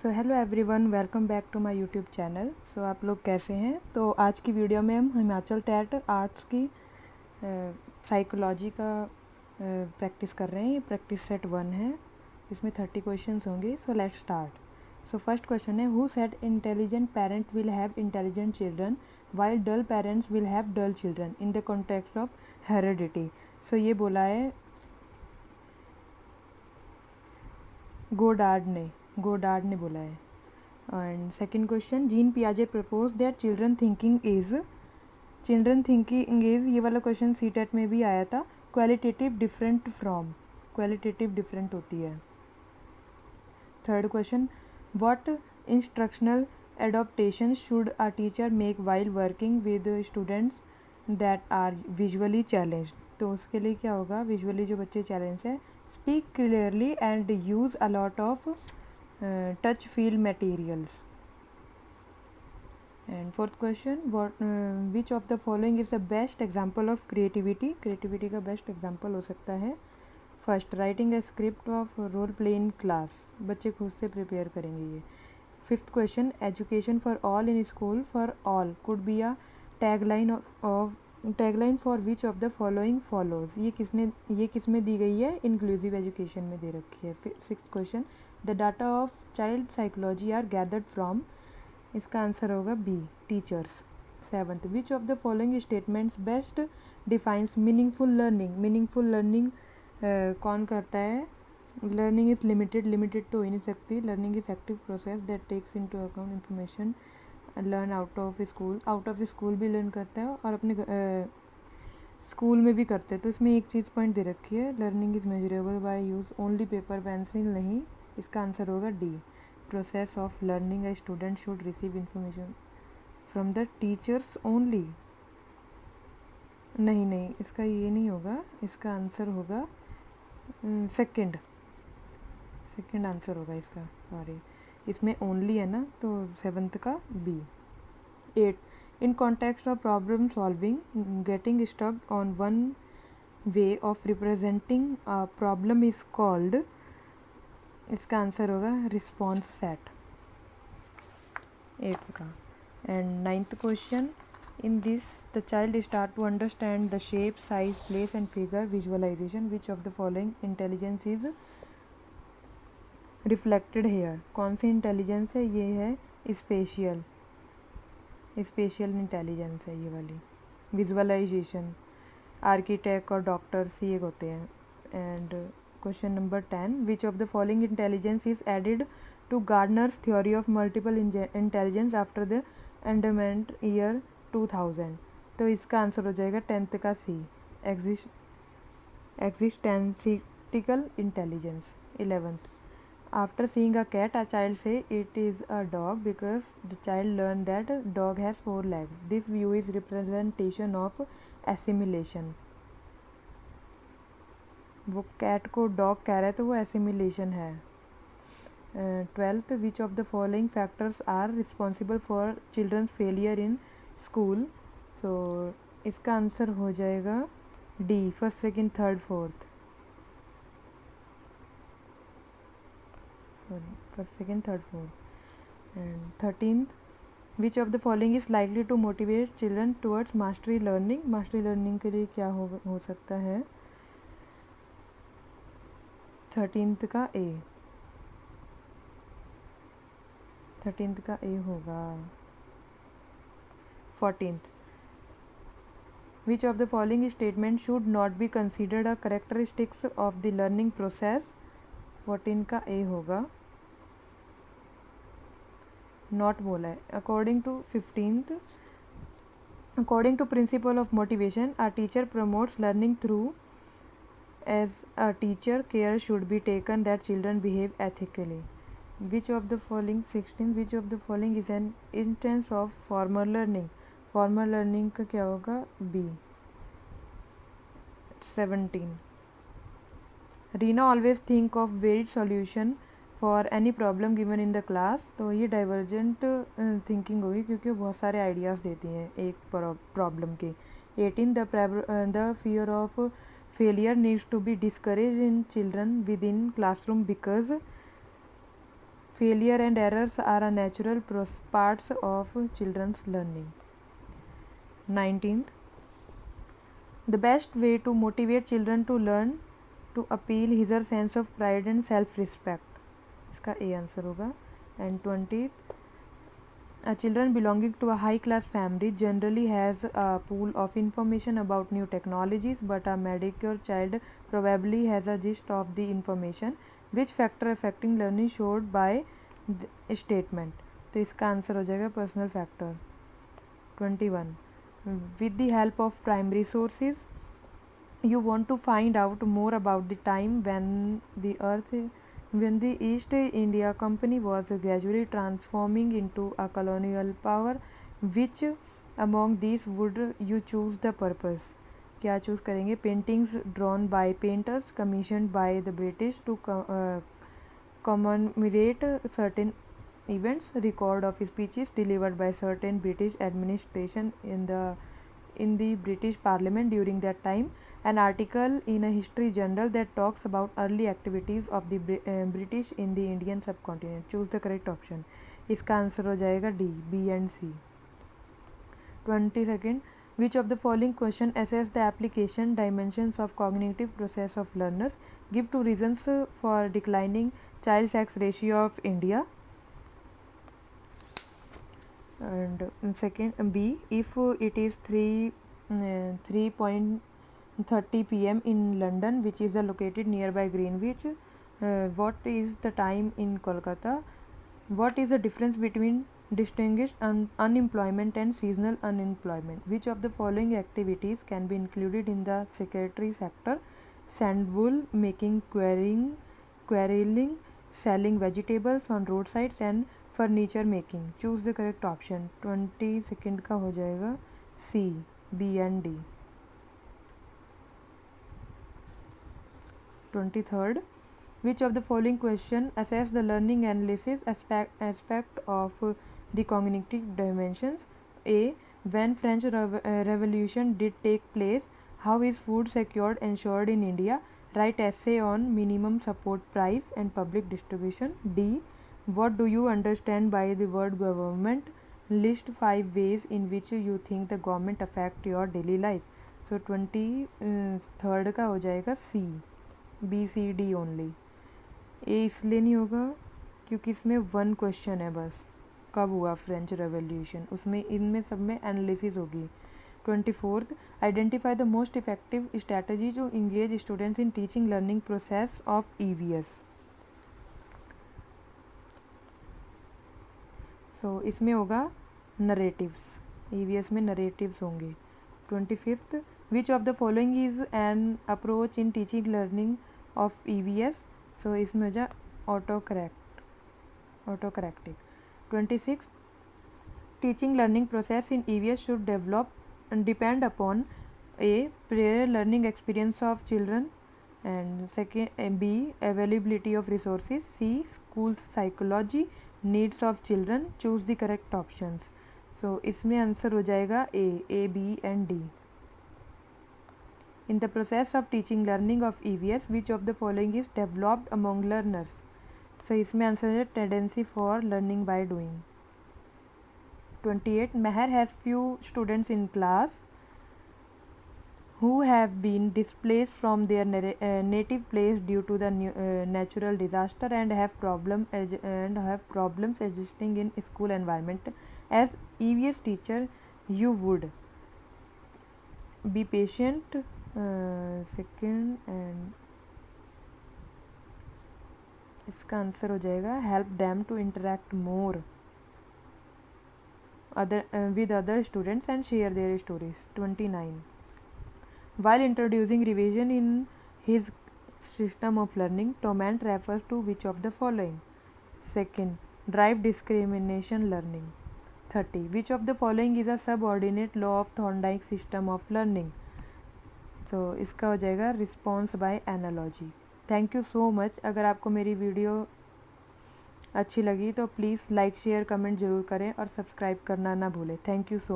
So hello everyone, welcome back to my YouTube channel. So आप लोग कैसे हैं? तो आज की वीडियो में हम हिमाचल टेट आर्ट्स की साइकोलॉजी का प्रैक्टिस कर रहे हैं। ये प्रैक्टिस सेट 1 है, इसमें 30 क्वेश्चंस होंगे। So let's start. So first question है, who said intelligent parent will have intelligent children while dull parents will have dull children in the context of heredity. So ये बोला है गोडार्ड ने बोला है। एंड सेकंड क्वेश्चन, जीन पियाजे propose that children thinking is ये वाला question CTET में भी आया था। क्वालिटेटिव डिफरेंट होती है। Third question, what instructional adaptation should a teacher make while working with students that are visually challenged. तो उसके लिए क्या होगा? विजुअली जो बच्चे चैलेंज है, speak clearly and use a lot of touch feel materials. And fourth question, which of the following is the best example of creativity का best example हो सकता है। First, writing a script of role play in class, बच्चे खुद से prepare करेंगे ये। Fifth question, education for all in school for all could be a tagline for which of the following follows. ये किस में दी गई है? इंक्लूसिव एजुकेशन में दे रखी है। Sixth question, the data of child psychology are gathered from, इसका आंसर होगा B, teachers. Seventh, which of the following statements best defines meaningful learning कौन करता है? लर्निंग इज़ लिमिटेड तो हो ही नहीं सकती। Learning is active process that takes into account information learn out of school भी लर्न करता है और अपने स्कूल में भी करते हैं। तो इसमें एक चीज़ पॉइंट दे रखी है, learning is measurable by use only paper pencil, नहीं, इसका आंसर होगा D, process of learning a student should receive information from the teachers only. नहीं, इसका ये नहीं होगा, इसका आंसर होगा सेकंड आंसर होगा इसका। सॉरी, इसमें ओनली है ना, तो सेवन्थ का B. 8, in context of problem solving getting stuck on one way of representing a problem is called, इसका आंसर होगा रिस्पॉन्स सेट, 8th का। And 9th question, in this the child start to understand the shape size place and figure visualization which of the following intelligence is reflected here. कौन सी intelligence है? ये है special intelligence है ये वाली। Visualisation architect और डॉक्टर्स ये होते हैं। And question number 10, which of the following intelligence is added to Gardner's theory of multiple intelligence after the endowment year 2000। तो इसका आंसर हो जाएगा 10th का C, existential intelligence. 11th, after seeing a cat, a child say it is a dog because the child learned that dog has 4 legs. This view is representation of assimilation. वो cat को dog कह रहा है तो वो assimilation है। 12th, which of the following factors are responsible for children's failure in school. So इसका answer हो जाएगा D, first second third fourth. First second third fourth. And 13th, which of the following is likely to motivate children towards mastery learning के लिए क्या हो सकता है? 13th का ए, 13th का ए होगा। 14th, which of the following statement should not be considered a characteristics of the learning process. 14 का ए होगा, नॉट बोला है। According to 15th, according to principle of motivation a teacher promotes learning through as a teacher care should be taken that children behave ethically. Which of the following 16, which of the following is an instance of formal learning का क्या होगा? B. 17, Reena always think of varied solution for any problem given in the class. तो ये divergent thinking होगी क्योंकि वो बहुत सारे आइडियाज़ देती हैं एक प्रॉब्लम के। 18, the fear of failure needs to be discourage in children within classroom because Failure and errors are a natural parts of children's learning. 19th, the best way to motivate children to learn to appeal his or sense of pride and self respect. इसका A answer होगा. And 20th, a children belonging to a high class family generally has a pool of information about new technologies, but a mediocre child probably has a gist of the information. Which factor affecting learning showed by the statement? तो इसका answer हो जाएगा personal factor. 21, with the help of primary sources you want to find out more about the time when the East India Company was gradually transforming into a colonial power. Which among these would you choose the purpose? क्या choose करेंगे? Paintings drawn by painters commissioned by the British to commemorate certain events, record of speeches delivered by certain British administration in the British Parliament during that time, an article in a history journal that talks about early activities of the British in the Indian subcontinent. Choose the correct option. इसका answer हो जाएगा D, B and C. 22nd, which of the following question assess the application dimensions of cognitive process of learners? Give two reasons for declining child sex ratio of India. And second, B, if it is 3:30 p.m. in London, which is located nearby Greenwich, what is the time in Kolkata? What is the difference between distinguished unemployment and seasonal unemployment? Which of the following activities can be included in the secretary sector? Sandwool making, quarrying, selling vegetables on roadsides and furniture making. Choose the correct option. 22nd का हो जाएगा C, B and D. 23rd, which of the following question assess the learning analysis aspect of the cognitive dimensions? A, when French Revolution did take place, how is food secured ensured in India? Write essay on minimum support price and public distribution. D, what do you understand by the word government? List 5 ways in which you think the government affect your daily life. So 23rd का हो जाएगा C, B C D only. ए इसलिए नहीं होगा क्योंकि इसमें 1 question है बस, कब हुआ फ्रेंच रेवोल्यूशन, उसमें इनमें सब में एनालिसिस होगी. 24th, identify the most effective strategy to engage students in teaching learning process of EVS. So इसमें होगा नरेटिव्स, EVS में नरेटिव्स होंगे. 25th, which of the following is an approach in teaching learning of EVS? So इसमें हो जाए auto correcting. 26th, teaching learning process in EVS should develop depend upon A, prior learning experience of children, and second B, availability of resources, C, school psychology, needs of children. Choose the correct options. So इसमें answer हो जाएगा A, B and D. In the process of teaching learning of EVS, which of the following is developed among learners? So इसमें answer है tendency for learning by doing. 28, Meher has few students in class who have been displaced from their native place due to the natural disaster and have problems adjusting in school environment. As EVS teacher, you would be patient. Second, and इसका answer हो जाएगा help them to interact more with other students and share their stories. 29, while introducing revision in his system of learning, Tomant refers to which of the following? Second, drive discrimination learning. 30, which of the following is a subordinate law of Thorndike system of learning? So इसका हो जाएगा response by analogy. Thank you so much. अगर आपको मेरी video अच्छी लगी तो please like share comment ज़रूर करें और सब्सक्राइब करना ना भूलें. Thank you so